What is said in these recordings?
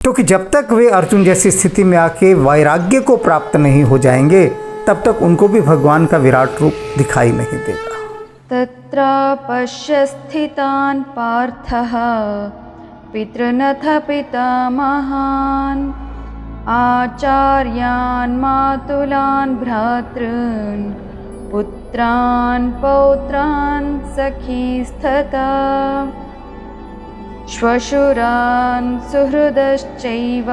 क्योंकि जब तक वे अर्जुन जैसी स्थिति में आके वैराग्य को प्राप्त नहीं हो जाएंगे तब तक उनको भी भगवान का विराट रूप दिखाई नहीं देगा। तत्र पश्य स्थितान् पार्थः पितृनथ पितामहान् आचार्यान् मातुलान् भ्रातॄन् पुत्रान् पौत्रान् सखीस्तथा श्वशुरान् सुहृदश्चैव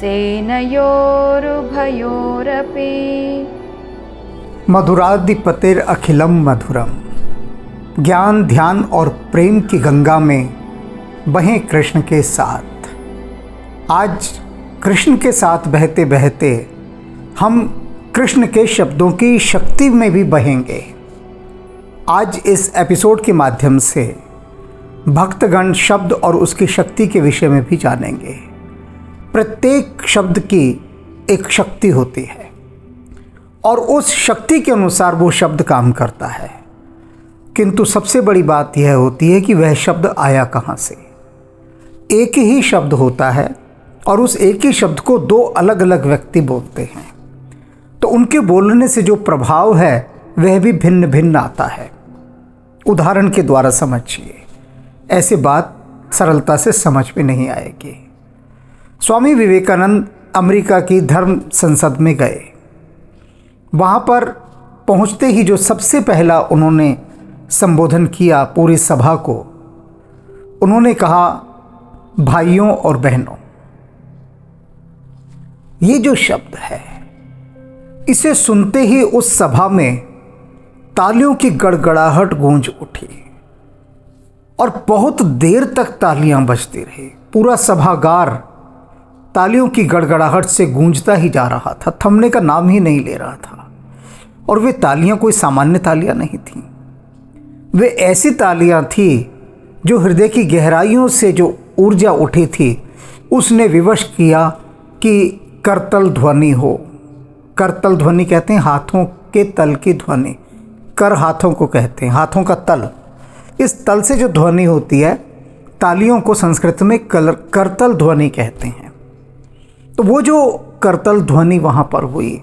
सेनयोरुभयोरपि। मधुराधिपतिर अखिलम मधुरम। ज्ञान ध्यान और प्रेम की गंगा में बहें कृष्ण के साथ। आज कृष्ण के साथ बहते बहते हम कृष्ण के शब्दों की शक्ति में भी बहेंगे। आज इस एपिसोड के माध्यम से भक्तगण शब्द और उसकी शक्ति के विषय में भी जानेंगे। प्रत्येक शब्द की एक शक्ति होती है और उस शक्ति के अनुसार वो शब्द काम करता है, किंतु सबसे बड़ी बात यह होती है कि वह शब्द आया कहाँ से। एक ही शब्द होता है और उस एक ही शब्द को दो अलग अलग व्यक्ति बोलते हैं, तो उनके बोलने से जो प्रभाव है वह भी भिन्न भिन्न आता है। उदाहरण के द्वारा समझिए, ऐसे बात सरलता से समझ में नहीं आएगी। स्वामी विवेकानंद अमेरिका की धर्म संसद में गए। वहाँ पर पहुँचते ही जो सबसे पहला उन्होंने संबोधन किया पूरी सभा को, उन्होंने कहा, भाइयों और बहनों। ये जो शब्द है, इसे सुनते ही उस सभा में तालियों की गड़गड़ाहट गूंज उठी और बहुत देर तक तालियां बजती रही। पूरा सभागार तालियों की गड़गड़ाहट से गूंजता ही जा रहा था, थमने का नाम ही नहीं ले रहा था। और वे तालियां कोई सामान्य तालियां नहीं थीं, वे ऐसी तालियां थी जो हृदय की गहराइयों से जो ऊर्जा उठी थी उसने विवश किया कि करतल ध्वनि हो। करतल ध्वनि कहते हैं हाथों के तल की ध्वनि। कर हाथों को कहते हैं, हाथों का तल। इस तल से जो ध्वनि होती है, तालियों को संस्कृत में करतल ध्वनि कहते हैं। तो वो जो करतल ध्वनि वहाँ पर हुई,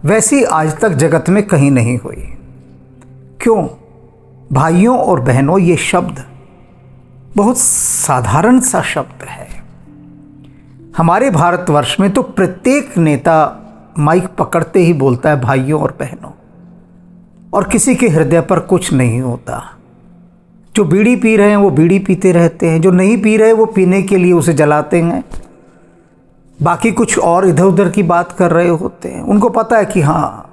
वैसी आज तक जगत में कहीं नहीं हुई। क्यों? भाइयों और बहनों, ये शब्द बहुत साधारण सा शब्द है। हमारे भारतवर्ष में तो प्रत्येक नेता माइक पकड़ते ही बोलता है भाइयों और बहनों, और किसी के हृदय पर कुछ नहीं होता। जो बीड़ी पी रहे हैं वो बीड़ी पीते रहते हैं, जो नहीं पी रहे वो पीने के लिए उसे जलाते हैं, बाकी कुछ और इधर उधर की बात कर रहे होते हैं। उनको पता है कि हाँ,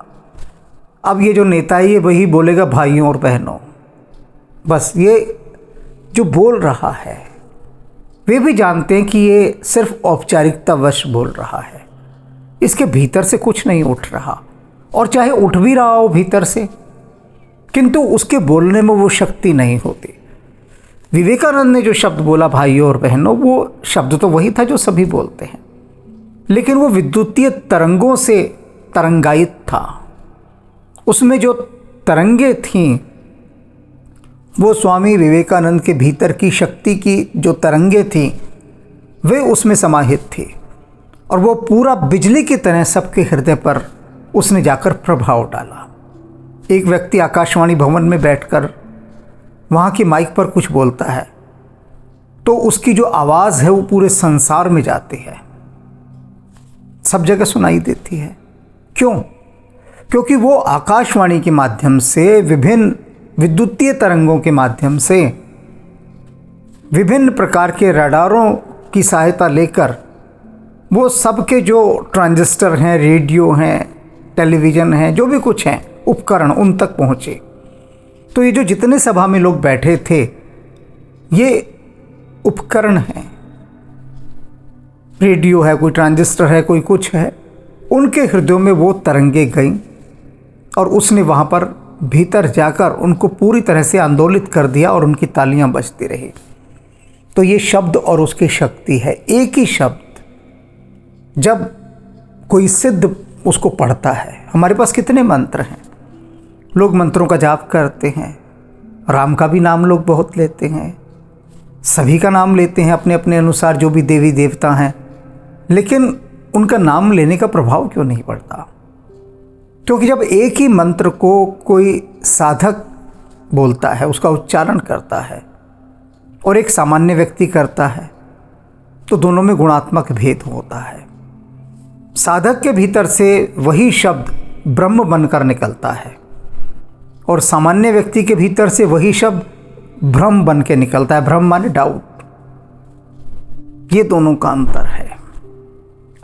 अब ये जो नेता है ये वही बोलेगा भाइयों और बहनों। बस ये जो बोल रहा है, वे भी जानते हैं कि ये सिर्फ औपचारिकतावश बोल रहा है, इसके भीतर से कुछ नहीं उठ रहा। और चाहे उठ भी रहा हो भीतर से, किंतु उसके बोलने में वो शक्ति नहीं होती। विवेकानंद ने जो शब्द बोला भाइयों और बहनों, वो शब्द तो वही था जो सभी बोलते हैं, लेकिन वो विद्युतीय तरंगों से तरंगायित था। उसमें जो तरंगे थीं वो स्वामी विवेकानंद के भीतर की शक्ति की जो तरंगे थीं वे उसमें समाहित थी, और वो पूरा बिजली की तरह सबके हृदय पर उसने जाकर प्रभाव डाला। एक व्यक्ति आकाशवाणी भवन में बैठकर वहाँ की माइक पर कुछ बोलता है तो उसकी जो आवाज़ है वो पूरे संसार में जाती है, सब जगह सुनाई देती है। क्यों? क्योंकि वो आकाशवाणी के माध्यम से, विभिन्न विद्युतीय तरंगों के माध्यम से, विभिन्न प्रकार के रडारों की सहायता लेकर वो सबके जो ट्रांजिस्टर हैं, रेडियो हैं, टेलीविज़न हैं, जो भी कुछ हैं उपकरण, उन तक पहुँचे। तो ये जो जितने सभा में लोग बैठे थे, ये उपकरण हैं, रेडियो है, कोई ट्रांजिस्टर है, कोई कुछ है, उनके हृदयों में वो तरंगे गईं और उसने वहाँ पर भीतर जाकर उनको पूरी तरह से आंदोलित कर दिया और उनकी तालियां बजती रही। तो ये शब्द और उसकी शक्ति है। एक ही शब्द जब कोई सिद्ध उसको पढ़ता है, हमारे पास कितने मंत्र हैं, लोग मंत्रों का जाप करते हैं, राम का भी नाम लोग बहुत लेते हैं, सभी का नाम लेते हैं अपने अपने अनुसार, जो भी देवी देवता हैं, लेकिन उनका नाम लेने का प्रभाव क्यों नहीं पड़ता? क्योंकि जब एक ही मंत्र को कोई साधक बोलता है, उसका उच्चारण करता है, और एक सामान्य व्यक्ति करता है, तो दोनों में गुणात्मक भेद होता है। साधक के भीतर से वही शब्द ब्रह्म बनकर निकलता है और सामान्य व्यक्ति के भीतर से वही शब्द भ्रम बन के निकलता है। भ्रम माने डाउट। ये दोनों का अंतर है।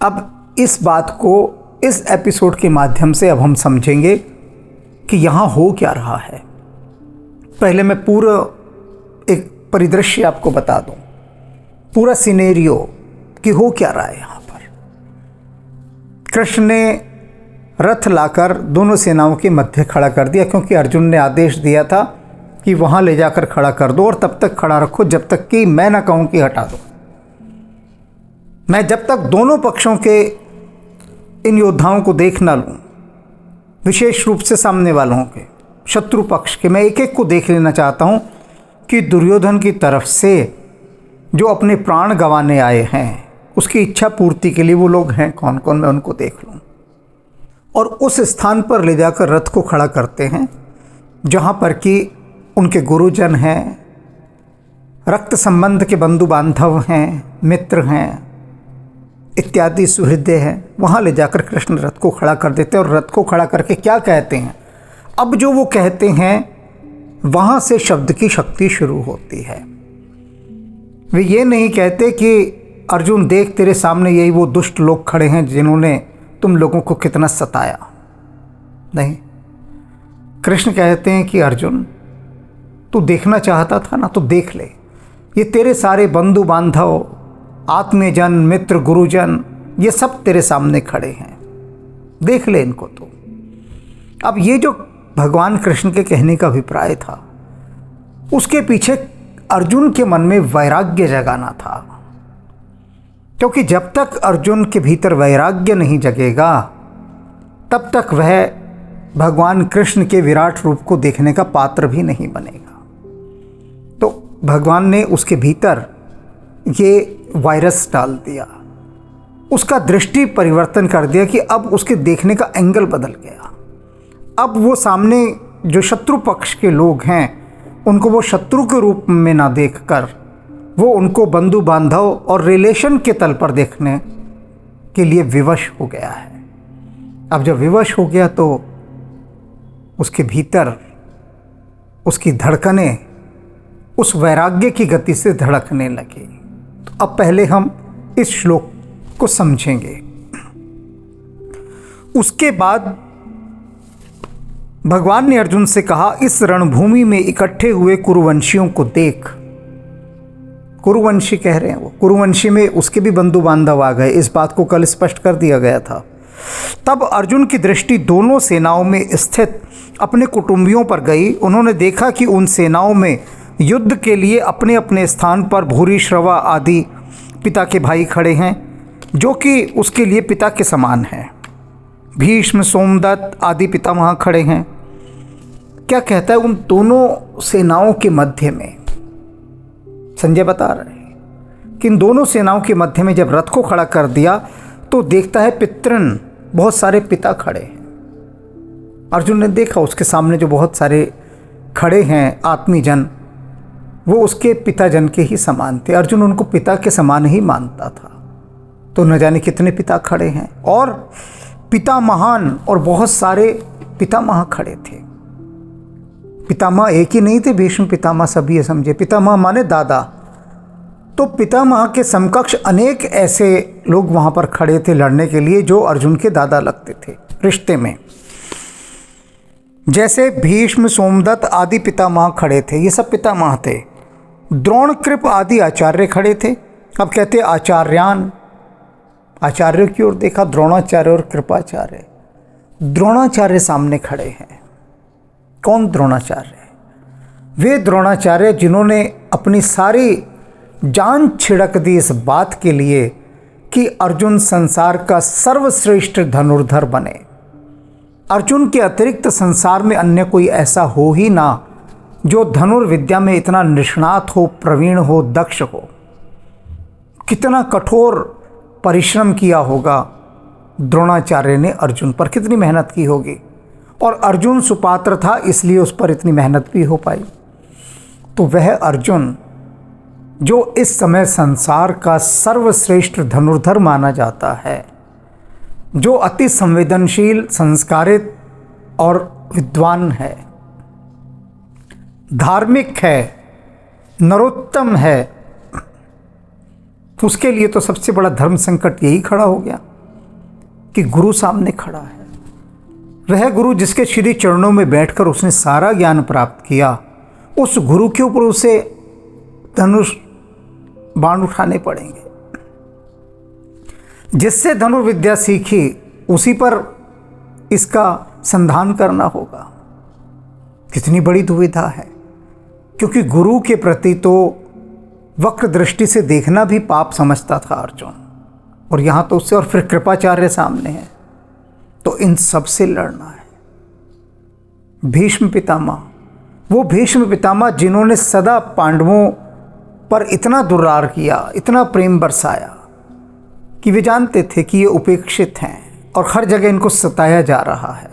अब इस बात को इस एपिसोड के माध्यम से अब हम समझेंगे कि यहाँ हो क्या रहा है। पहले मैं पूरा एक परिदृश्य आपको बता दूं, पूरा सिनेरियो कि हो क्या रहा है यहाँ पर। कृष्ण ने रथ लाकर दोनों सेनाओं के मध्य खड़ा कर दिया, क्योंकि अर्जुन ने आदेश दिया था कि वहाँ ले जाकर खड़ा कर दो और तब तक खड़ा रखो जब तक कि मैं ना कहूँ कि हटा दो। मैं जब तक दोनों पक्षों के इन योद्धाओं को देख ना लूँ, विशेष रूप से सामने वालों के, शत्रु पक्ष के, मैं एक एक को देख लेना चाहता हूँ कि दुर्योधन की तरफ से जो अपने प्राण गंवाने आए हैं उसकी इच्छा पूर्ति के लिए वो लोग हैं कौन कौन, मैं उनको देख लूँ। और उस स्थान पर ले जाकर रथ को खड़ा करते हैं जहाँ पर कि उनके गुरुजन हैं, रक्त संबंध के बंधु बांधव हैं, मित्र हैं इत्यादि सुहृदय हैं। वहाँ ले जाकर कृष्ण रथ को खड़ा कर देते हैं और रथ को खड़ा करके क्या कहते हैं? अब जो वो कहते हैं वहाँ से शब्द की शक्ति शुरू होती है। वे ये नहीं कहते कि अर्जुन देख तेरे सामने यही वो दुष्ट लोग खड़े हैं जिन्होंने तुम लोगों को कितना सताया। नहीं, कृष्ण कहते हैं कि अर्जुन तू देखना चाहता था ना, तो देख ले, ये तेरे सारे बंधु बांधव, आत्मीयजन, मित्र, गुरुजन, ये सब तेरे सामने खड़े हैं, देख ले इनको तो। अब ये जो भगवान कृष्ण के कहने का अभिप्राय था, उसके पीछे अर्जुन के मन में वैराग्य जगाना था, क्योंकि जब तक अर्जुन के भीतर वैराग्य नहीं जगेगा तब तक वह भगवान कृष्ण के विराट रूप को देखने का पात्र भी नहीं बनेगा। तो भगवान ने उसके भीतर ये वायरस डाल दिया, उसका दृष्टि परिवर्तन कर दिया कि अब उसके देखने का एंगल बदल गया। अब वो सामने जो शत्रु पक्ष के लोग हैं उनको वो शत्रु के रूप में ना देखकर वो उनको बंधु बांधव और रिलेशन के तल पर देखने के लिए विवश हो गया है। अब जब विवश हो गया तो उसके भीतर उसकी धड़कनें उस वैराग्य की गति से धड़कने लगी। तो अब पहले हम इस श्लोक को समझेंगे। उसके बाद भगवान ने अर्जुन से कहा, इस रणभूमि में इकट्ठे हुए कुरुवंशियों को देख। कुरुवंशी कह रहे हैं वो, कुरुवंशी में उसके भी बंधु बांधव आ गए, इस बात को कल स्पष्ट कर दिया गया था। तब अर्जुन की दृष्टि दोनों सेनाओं में स्थित अपने कुटुंबियों पर गई। उन्होंने देखा कि उन सेनाओं में युद्ध के लिए अपने अपने स्थान पर भूरिश्रवा आदि पिता के भाई खड़े हैं, जो कि उसके लिए पिता के समान हैं। भीष्म, सोमदत्त आदि पितामह खड़े हैं। क्या कहता है? उन दोनों सेनाओं के मध्य में, संजय बता रहे हैं कि इन दोनों सेनाओं के मध्य में जब रथ को खड़ा कर दिया तो देखता है पितृन, बहुत सारे पिता खड़े हैं। अर्जुन ने देखा उसके सामने जो बहुत सारे खड़े हैं आत्मीजन, वो उसके पिताजन के ही समान थे। अर्जुन उनको पिता के समान ही मानता था। तो न जाने कितने पिता खड़े हैं, और पिता महान और बहुत सारे पितामह खड़े थे। पितामह एक ही नहीं थे, भीष्म पितामह सभी ये समझे। पितामह माने दादा। तो पितामह के समकक्ष अनेक ऐसे लोग वहाँ पर खड़े थे लड़ने के लिए जो अर्जुन के दादा लगते थे रिश्ते में। जैसे भीष्म, सोमदत्त आदि पितामह खड़े थे, ये सब पितामह थे। द्रोण, कृप आदि आचार्य खड़े थे। अब कहते आचार्यान, आचार्य की ओर देखा, द्रोणाचार्य और कृपाचार्य। द्रोणाचार्य सामने खड़े हैं। कौन द्रोणाचार्य? वे द्रोणाचार्य जिन्होंने अपनी सारी जान छिड़क दी इस बात के लिए कि अर्जुन संसार का सर्वश्रेष्ठ धनुर्धर बने। अर्जुन के अतिरिक्त संसार में अन्य कोई ऐसा हो ही ना जो धनुर्विद्या में इतना निष्णात हो, प्रवीण हो, दक्ष हो, कितना कठोर परिश्रम किया होगा द्रोणाचार्य ने अर्जुन पर, कितनी मेहनत की होगी। और अर्जुन सुपात्र था इसलिए उस पर इतनी मेहनत भी हो पाई। तो वह अर्जुन जो इस समय संसार का सर्वश्रेष्ठ धनुर्धर माना जाता है, जो अति संवेदनशील, संस्कारित और विद्वान है, धार्मिक है, नरोत्तम है, उसके लिए तो सबसे बड़ा धर्म संकट यही खड़ा हो गया कि गुरु सामने खड़ा है। वह गुरु जिसके श्री चरणों में बैठकर उसने सारा ज्ञान प्राप्त किया, उस गुरु के ऊपर उसे धनुष बाण उठाने पड़ेंगे। जिससे धनुर्विद्या सीखी उसी पर इसका संधान करना होगा। कितनी बड़ी दुविधा है, क्योंकि गुरु के प्रति तो वक्र दृष्टि से देखना भी पाप समझता था अर्जुन, और यहाँ तो उससे और फिर कृपाचार्य सामने है, तो इन सब से लड़ना है। भीष्म पितामह, वो भीष्म पितामह जिन्होंने सदा पांडवों पर इतना दुर्रार किया, इतना प्रेम बरसाया कि वे जानते थे कि ये उपेक्षित हैं और हर जगह इनको सताया जा रहा है।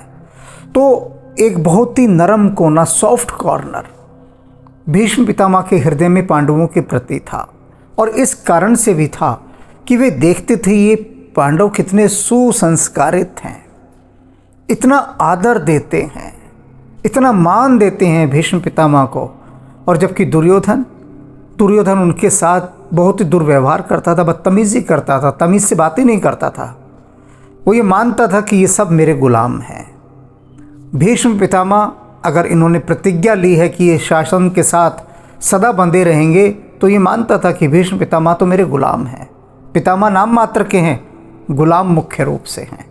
तो एक बहुत ही नरम कोना, सॉफ्ट कॉर्नर भीष्म पितामह के हृदय में पांडवों के प्रति था, और इस कारण से भी था कि वे देखते थे ये पांडव कितने सुसंस्कारित हैं, इतना आदर देते हैं, इतना मान देते हैं भीष्म पितामह को। और जबकि दुर्योधन उनके साथ बहुत ही दुर्व्यवहार करता था, बदतमीजी करता था, तमीज़ से बातें नहीं करता था। वो ये मानता था कि ये सब मेरे गुलाम हैं। भीष्म पितामह अगर इन्होंने प्रतिज्ञा ली है कि ये शासन के साथ सदा बंधे रहेंगे, तो ये मानता था कि भीष्म पितामह तो मेरे गुलाम हैं। पितामह नाम मात्र के हैं, गुलाम मुख्य रूप से हैं।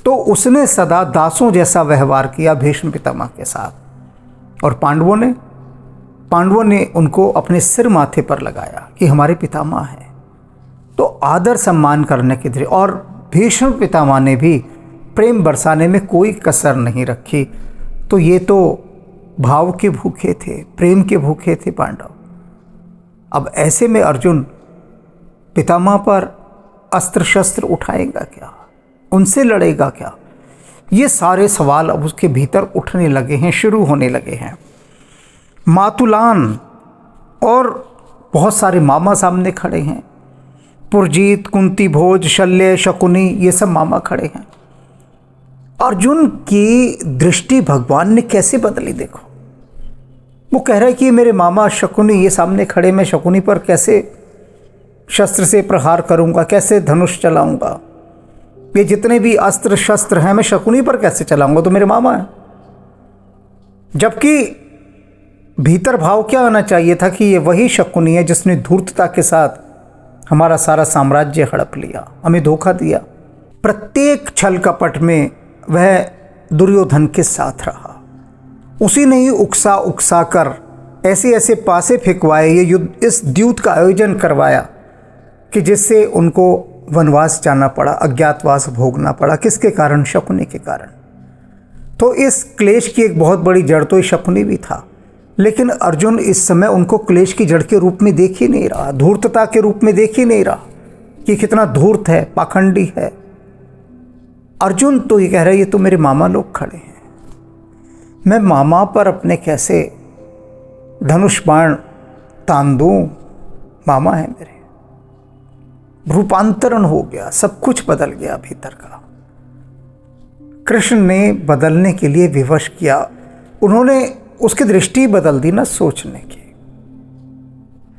तो उसने सदा दासों जैसा व्यवहार किया भीष्म पितामह के साथ। और पांडवों ने उनको अपने सिर माथे पर लगाया कि हमारे पितामह हैं। तो आदर सम्मान करने की दृष्टि, और भीष्म पितामह ने भी प्रेम बरसाने में कोई कसर नहीं रखी। तो ये तो भाव के भूखे थे, प्रेम के भूखे थे पांडव। अब ऐसे में अर्जुन पितामह पर अस्त्र शस्त्र उठाएगा क्या, उनसे लड़ेगा क्या? ये सारे सवाल अब उसके भीतर उठने लगे हैं, शुरू होने लगे हैं। मातुलान और बहुत सारे मामा सामने खड़े हैं। पुरजीत, कुंती भोज, शल्य, शकुनी, ये सब मामा खड़े हैं। अर्जुन की दृष्टि भगवान ने कैसे बदली देखो। वो कह रहा है कि मेरे मामा शकुनी ये सामने खड़े, मैं शकुनी पर कैसे शस्त्र से प्रहार करूंगा, कैसे धनुष चलाऊंगा, ये जितने भी अस्त्र शस्त्र हैं मैं शकुनी पर कैसे चलाऊंगा, तो मेरे मामा हैं। जबकि भीतर भाव क्या आना चाहिए था कि ये वही शकुनी है जिसने धूर्तता के साथ हमारा सारा साम्राज्य हड़प लिया, हमें धोखा दिया। प्रत्येक छल कपट में वह दुर्योधन के साथ रहा। उसी ने ही उकसा कर ऐसे ऐसे पासे फेंकवाए, ये युद्ध, इस द्यूत का आयोजन करवाया कि जिससे उनको वनवास जाना पड़ा, अज्ञातवास भोगना पड़ा। किसके कारण? शकुनी के कारण। तो इस क्लेश की एक बहुत बड़ी जड़ तो शकुनी भी था, लेकिन अर्जुन इस समय उनको क्लेश की जड़ के रूप में देख ही नहीं रहा, धूर्तता के रूप में देख ही नहीं रहा कि कितना धूर्त है, पाखंडी है। अर्जुन तो ये कह रहा है ये तो मेरे मामा लोग खड़े हैं, मैं मामा पर अपने कैसे धनुष बाण तान दूं, मामा है मेरे। रूपांतरण हो गया, सब कुछ बदल गया भीतर का। कृष्ण ने बदलने के लिए विवश किया, उन्होंने उसकी दृष्टि बदल दी ना सोचने की।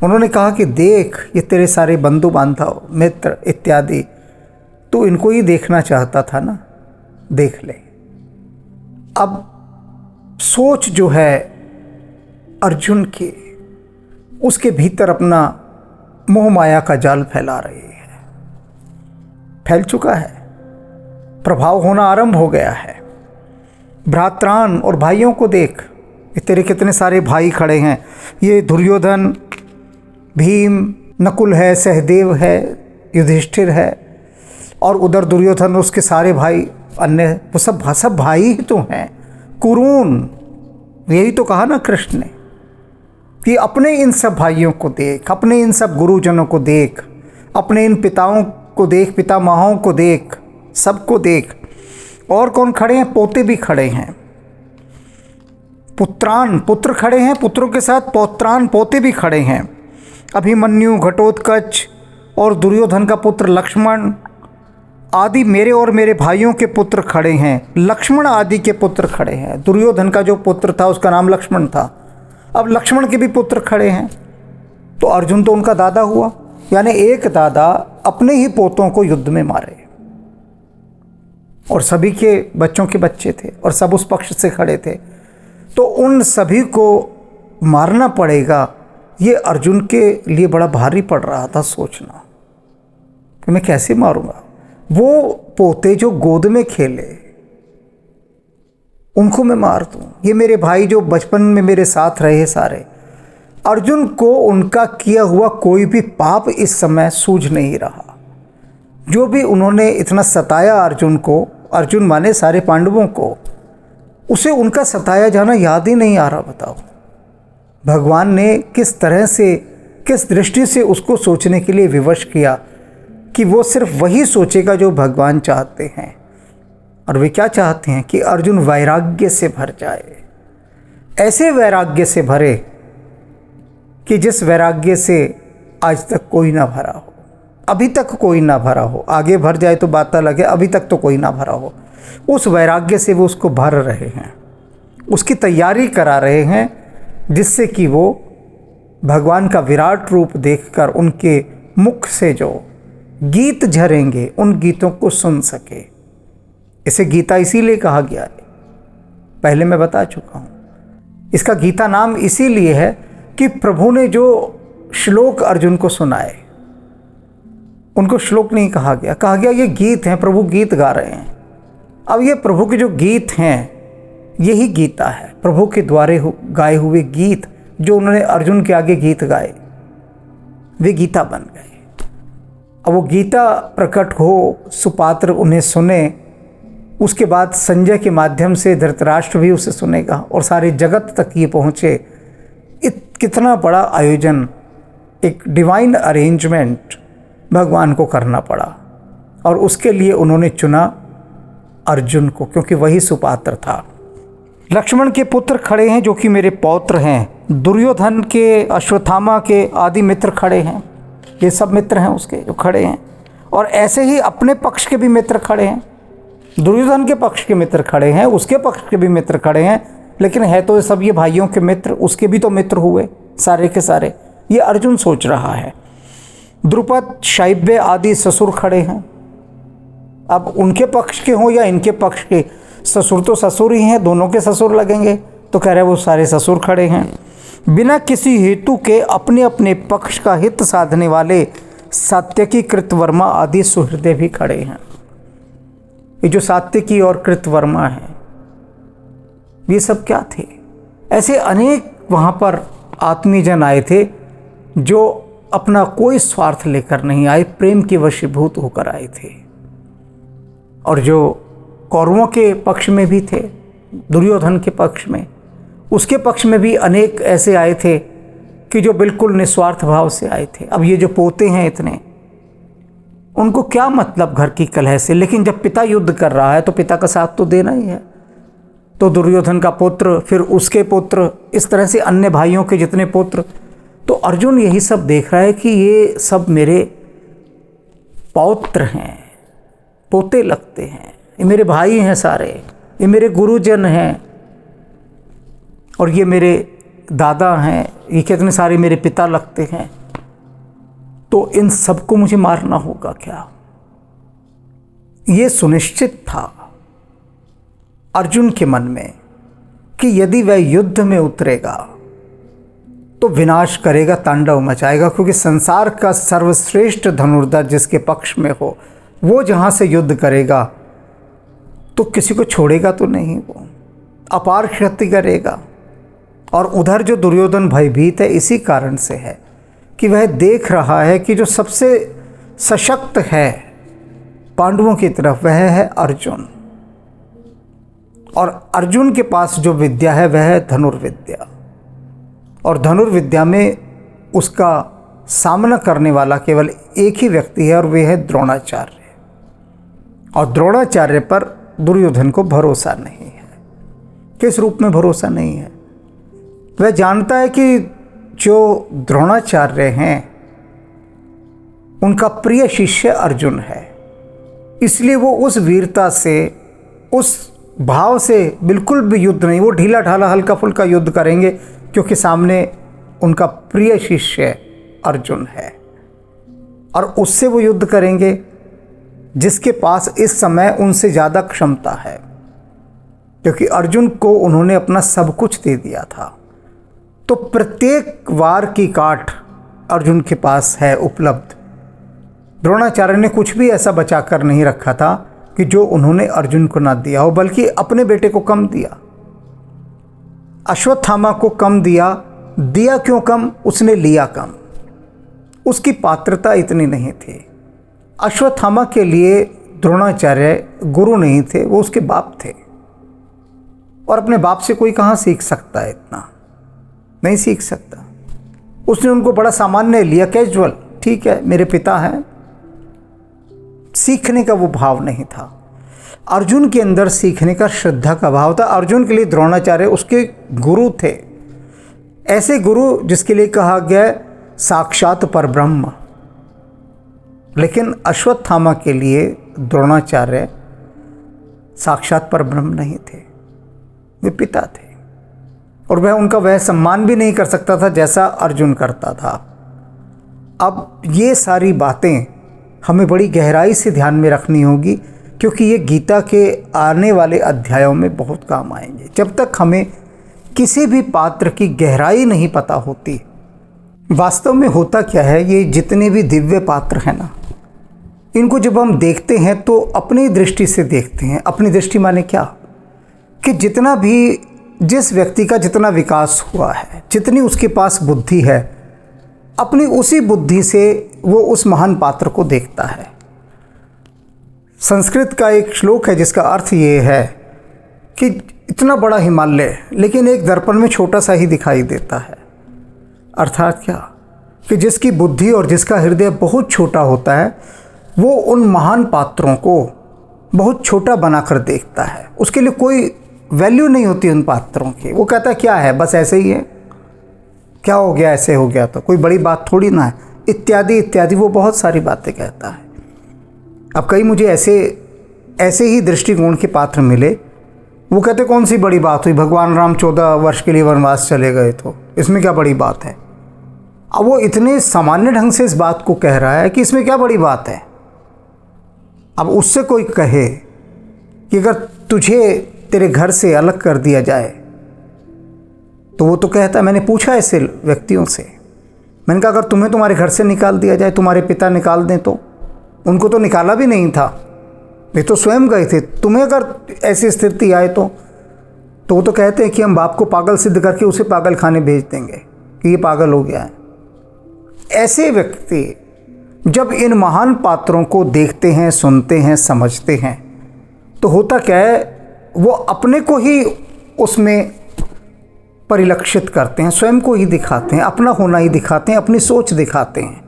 उन्होंने कहा कि देख ये तेरे सारे बंधु बांधव, मित्र इत्यादि, तो इनको ही देखना चाहता था ना, देख ले। अब सोच जो है अर्जुन की, उसके भीतर अपना मोह माया का जाल फैला रही है, फैल चुका है, प्रभाव होना आरंभ हो गया है। भ्रात्रान और भाइयों को देख, ये तेरे कितने सारे भाई खड़े हैं। ये दुर्योधन, भीम, नकुल है, सहदेव है, युधिष्ठिर है, और उधर दुर्योधन, उसके सारे भाई अन्य, वो सब भाई ही तो हैं। कुरून, यही तो कहा ना कृष्ण ने, कि अपने इन सब भाइयों को देख, अपने इन सब गुरुजनों को देख, अपने इन पिताओं को देख, पितामहों को देख, सबको देख। और कौन खड़े हैं? पोते भी खड़े हैं, पुत्रान, पुत्र खड़े हैं, पुत्रों के साथ पौत्रान, पोते भी खड़े हैं। अभिमन्यु, घटोत्कच और दुर्योधन का पुत्र लक्ष्मण आदि मेरे और मेरे भाइयों के पुत्र खड़े हैं। लक्ष्मण आदि के पुत्र खड़े हैं। दुर्योधन का जो पुत्र था उसका नाम लक्ष्मण था, अब लक्ष्मण के भी पुत्र खड़े हैं। तो अर्जुन तो उनका दादा हुआ, यानी एक दादा अपने ही पोतों को युद्ध में मारे, और सभी के बच्चों के बच्चे थे और सब उस पक्ष से खड़े थे। तो उन सभी को मारना पड़ेगा, ये अर्जुन के लिए बड़ा भारी पड़ रहा था सोचना कि मैं कैसे मारूंगा। वो पोते जो गोद में खेले उनको मैं मार दूं, ये मेरे भाई जो बचपन में मेरे साथ रहे सारे। अर्जुन को उनका किया हुआ कोई भी पाप इस समय सूझ नहीं रहा। जो भी उन्होंने इतना सताया अर्जुन को, अर्जुन माने सारे पांडवों को, उसे उनका सताया जाना याद ही नहीं आ रहा। बताओ भगवान ने किस तरह से, किस दृष्टि से उसको सोचने के लिए विवश किया कि वो सिर्फ वही सोचेगा जो भगवान चाहते हैं। और वे क्या चाहते हैं? कि अर्जुन वैराग्य से भर जाए, ऐसे वैराग्य से भरे कि जिस वैराग्य से आज तक कोई ना भरा हो, अभी तक कोई ना भरा हो। आगे भर जाए तो बात अलग है, अभी तक तो कोई ना भरा हो। उस वैराग्य से वो उसको भर रहे हैं, उसकी तैयारी करा रहे हैं, जिससे कि वो भगवान का विराट रूप देखकर उनके मुख से जो गीत झरेंगे उन गीतों को सुन सके। इसे गीता इसीलिए कहा गया है, पहले मैं बता चुका हूँ। इसका गीता नाम इसीलिए है कि प्रभु ने जो श्लोक अर्जुन को सुनाए, उनको श्लोक नहीं कहा गया, कहा गया ये गीत हैं, प्रभु गीत गा रहे हैं। अब ये प्रभु के जो गीत हैं यही गीता है, प्रभु के द्वारे गाए हुए गीत जो उन्होंने अर्जुन के आगे गीत गाए वे गीता बन गए। अब वो गीता प्रकट हो, सुपात्र उन्हें सुने, उसके बाद संजय के माध्यम से धृतराष्ट्र भी उसे सुनेगा और सारे जगत तक ये पहुँचे। कितना बड़ा आयोजन, एक डिवाइन अरेंजमेंट भगवान को करना पड़ा, और उसके लिए उन्होंने चुना अर्जुन को, क्योंकि वही सुपात्र था। लक्ष्मण के पुत्र खड़े हैं जो कि मेरे पौत्र हैं। दुर्योधन के, अश्वत्थामा के आदि मित्र खड़े हैं, ये सब मित्र हैं उसके जो खड़े हैं। और ऐसे ही अपने पक्ष के भी मित्र खड़े हैं, दुर्योधन के पक्ष के मित्र खड़े हैं, उसके पक्ष के भी मित्र खड़े हैं, लेकिन है तो सब ये भाइयों के मित्र, उसके भी तो मित्र हुए सारे के सारे। ये अर्जुन सोच रहा है। द्रुपद, शैब्य आदि ससुर खड़े हैं। अब उनके पक्ष के हों या इनके पक्ष के, ससुर तो ससुर ही हैं, दोनों के ससुर लगेंगे, तो कह रहे वो सारे ससुर खड़े हैं। बिना किसी हेतु के अपने अपने पक्ष का हित साधने वाले सात्यकी, कृतवर्मा आदि सुहृदय भी खड़े हैं। ये जो सात्यकी और कृतवर्मा हैं ये सब क्या थे? ऐसे अनेक वहाँ पर आत्मीजन आए थे जो अपना कोई स्वार्थ लेकर नहीं आए, प्रेम के वशीभूत होकर आए थे। और जो कौरवों के पक्ष में भी थे, दुर्योधन के पक्ष में, उसके पक्ष में भी अनेक ऐसे आए थे कि जो बिल्कुल निस्वार्थ भाव से आए थे। अब ये जो पोते हैं इतने, उनको क्या मतलब घर की कलह से, लेकिन जब पिता युद्ध कर रहा है तो पिता का साथ तो देना ही है। तो दुर्योधन का पुत्र, फिर उसके पुत्र, इस तरह से अन्य भाइयों के जितने पुत्र, तो अर्जुन यही सब देख रहा है कि ये सब मेरे पौत्र हैं, पोते लगते हैं, ये मेरे भाई हैं सारे, ये मेरे गुरुजन हैं, और ये मेरे दादा हैं, ये कितने सारे मेरे पिता लगते हैं। तो इन सबको मुझे मारना होगा क्या? ये सुनिश्चित था अर्जुन के मन में कि यदि वह युद्ध में उतरेगा तो विनाश करेगा, तांडव मचाएगा, क्योंकि संसार का सर्वश्रेष्ठ धनुर्धर जिसके पक्ष में हो वो जहाँ से युद्ध करेगा तो किसी को छोड़ेगा तो नहीं, वो अपार क्षति करेगा। और उधर जो दुर्योधन भयभीत है इसी कारण से है कि वह देख रहा है कि जो सबसे सशक्त है पांडवों की तरफ वह है अर्जुन, और अर्जुन के पास जो विद्या है वह है धनुर्विद्या। और धनुर्विद्या में उसका सामना करने वाला केवल एक ही व्यक्ति है और वह है द्रोणाचार्य। और द्रोणाचार्य पर दुर्योधन को भरोसा नहीं है। किस रूप में भरोसा नहीं है? वह जानता है कि जो द्रोणाचार्य हैं उनका प्रिय शिष्य अर्जुन है, इसलिए वो उस वीरता से, उस भाव से बिल्कुल भी युद्ध नहीं, वो ढीला ढाला हल्का फुल्का युद्ध करेंगे क्योंकि सामने उनका प्रिय शिष्य अर्जुन है। और उससे वो युद्ध करेंगे जिसके पास इस समय उनसे ज़्यादा क्षमता है, क्योंकि अर्जुन को उन्होंने अपना सब कुछ दे दिया था। तो प्रत्येक वार की काट अर्जुन के पास है उपलब्ध। द्रोणाचार्य ने कुछ भी ऐसा बचा कर नहीं रखा था कि जो उन्होंने अर्जुन को ना दिया हो, बल्कि अपने बेटे को कम दिया। अश्वत्थामा को कम दिया। दिया क्यों कम? उसने लिया कम। उसकी पात्रता इतनी नहीं थी। अश्वत्थामा के लिए द्रोणाचार्य गुरु नहीं थे, वो उसके बाप थे। और अपने बाप से कोई कहाँ सीख सकता है? इतना नहीं सीख सकता। उसने उनको बड़ा सामान्य लिया, कैजुअल, ठीक है मेरे पिता हैं। सीखने का वो भाव नहीं था। अर्जुन के अंदर सीखने का, श्रद्धा का भाव था। अर्जुन के लिए द्रोणाचार्य उसके गुरु थे, ऐसे गुरु जिसके लिए कहा गया साक्षात परब्रह्म। लेकिन अश्वत्थामा के लिए द्रोणाचार्य साक्षात परब्रह्म नहीं थे, वे पिता थे। और वह उनका वह सम्मान भी नहीं कर सकता था जैसा अर्जुन करता था। अब ये सारी बातें हमें बड़ी गहराई से ध्यान में रखनी होगी, क्योंकि ये गीता के आने वाले अध्यायों में बहुत काम आएंगे। जब तक हमें किसी भी पात्र की गहराई नहीं पता होती, वास्तव में होता क्या है, ये जितने भी दिव्य पात्र हैं ना, इनको जब हम देखते हैं तो अपनी दृष्टि से देखते हैं। अपनी दृष्टि माने क्या? कि जितना भी, जिस व्यक्ति का जितना विकास हुआ है, जितनी उसके पास बुद्धि है, अपनी उसी बुद्धि से वो उस महान पात्र को देखता है। संस्कृत का एक श्लोक है जिसका अर्थ ये है कि इतना बड़ा हिमालय लेकिन एक दर्पण में छोटा सा ही दिखाई देता है। अर्थात क्या? कि जिसकी बुद्धि और जिसका हृदय बहुत छोटा होता है, वो उन महान पात्रों को बहुत छोटा बनाकर देखता है। उसके लिए कोई वैल्यू नहीं होती उन पात्रों की। वो कहता क्या है, बस ऐसे ही है, क्या हो गया, ऐसे हो गया, तो कोई बड़ी बात थोड़ी ना है, इत्यादि इत्यादि। वो बहुत सारी बातें कहता है। अब कई मुझे ऐसे ही दृष्टिकोण के पात्र मिले, वो कहते कौन सी बड़ी बात हुई, भगवान राम 14 वर्ष के लिए वनवास चले गए, तो इसमें क्या बड़ी बात है। अब वो इतने सामान्य ढंग से इस बात को कह रहा है कि इसमें क्या बड़ी बात है। अब उससे कोई कहे कि अगर तुझे तेरे घर से अलग कर दिया जाए, तो वो तो कहता, मैंने पूछा ऐसे व्यक्तियों से, मैंने कहा अगर तुम्हें तुम्हारे घर से निकाल दिया जाए, तुम्हारे पिता निकाल दें, तो उनको तो निकाला भी नहीं था, वे तो स्वयं गए थे। तुम्हें अगर ऐसी स्थिति आए तो वो तो कहते हैं कि हम बाप को पागल सिद्ध करके उसे पागल खाने भेज देंगे कि ये पागल हो गया है। ऐसे व्यक्ति जब इन महान पात्रों को देखते हैं, सुनते हैं, समझते हैं, तो होता क्या है, वो अपने को ही उसमें परिलक्षित करते हैं, स्वयं को ही दिखाते हैं, अपना होना ही दिखाते हैं, अपनी सोच दिखाते हैं।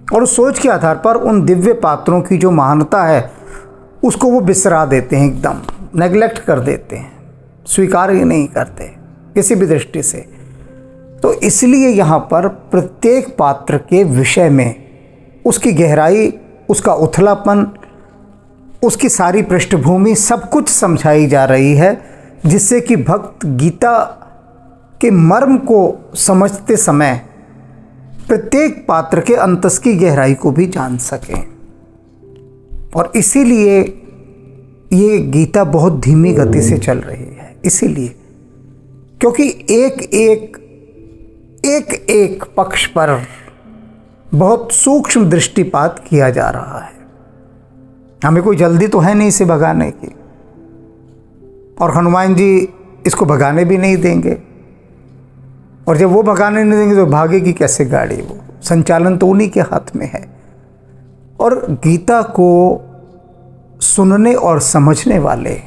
और उस सोच के आधार पर उन दिव्य पात्रों की जो महानता है उसको वो बिसरा देते हैं, एकदम नेग्लेक्ट कर देते हैं, स्वीकार ही नहीं करते किसी भी दृष्टि से। तो इसलिए यहाँ पर प्रत्येक पात्र के विषय में उसकी गहराई, उसका उथलापन, उसकी सारी पृष्ठभूमि सब कुछ समझाई जा रही है, जिससे कि भक्त गीता के मर्म को समझते समय प्रत्येक पात्र के अंतस की गहराई को भी जान सकें। और इसीलिए ये गीता बहुत धीमी गति से चल रही है, इसीलिए क्योंकि एक पक्ष पर बहुत सूक्ष्म दृष्टिपात किया जा रहा है। हमें कोई जल्दी तो है नहीं इसे भगाने की, और हनुमान जी इसको भगाने भी नहीं देंगे। और जब वो भगाने नहीं देंगे तो भागेगी कैसे गाड़ी? वो संचालन तो उन्हीं के हाथ में है। और गीता को सुनने और समझने वाले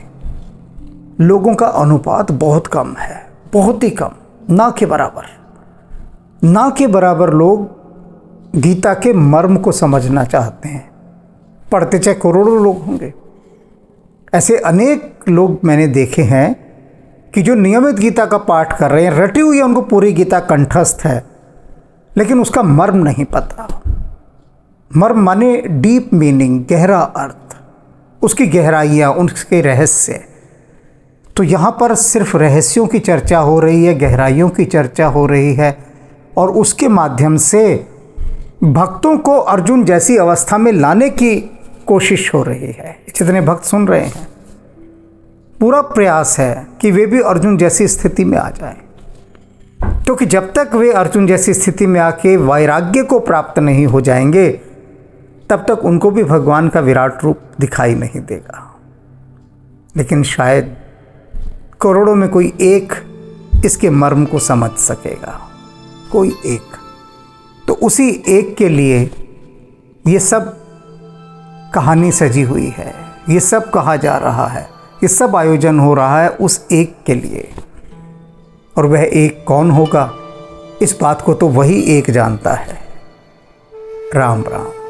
लोगों का अनुपात बहुत कम है, बहुत ही कम, ना के बराबर। ना के बराबर लोग गीता के मर्म को समझना चाहते हैं। पढ़ते चाहे करोड़ों लोग होंगे, ऐसे अनेक लोग मैंने देखे हैं कि जो नियमित गीता का पाठ कर रहे हैं, रटी हुई है, उनको पूरी गीता कंठस्थ है, लेकिन उसका मर्म नहीं पता। मर्म माने डीप मीनिंग, गहरा अर्थ, उसकी गहराइयाँ, उसके रहस्य। तो यहाँ पर सिर्फ रहस्यों की चर्चा हो रही है, गहराइयों की चर्चा हो रही है, और उसके माध्यम से भक्तों को अर्जुन जैसी अवस्था में लाने की कोशिश हो रही है। जितने भक्त सुन रहे हैं, पूरा प्रयास है कि वे भी अर्जुन जैसी स्थिति में आ जाएं, क्योंकि जब तक वे अर्जुन जैसी स्थिति में आके वैराग्य को प्राप्त नहीं हो जाएंगे, तब तक उनको भी भगवान का विराट रूप दिखाई नहीं देगा। लेकिन शायद करोड़ों में कोई एक इसके मर्म को समझ सकेगा, कोई एक। तो उसी एक के लिए ये सब कहानी सजी हुई है, ये सब कहा जा रहा है, ये सब आयोजन हो रहा है उस एक के लिए। और वह एक कौन होगा, इस बात को तो वही एक जानता है। राम राम।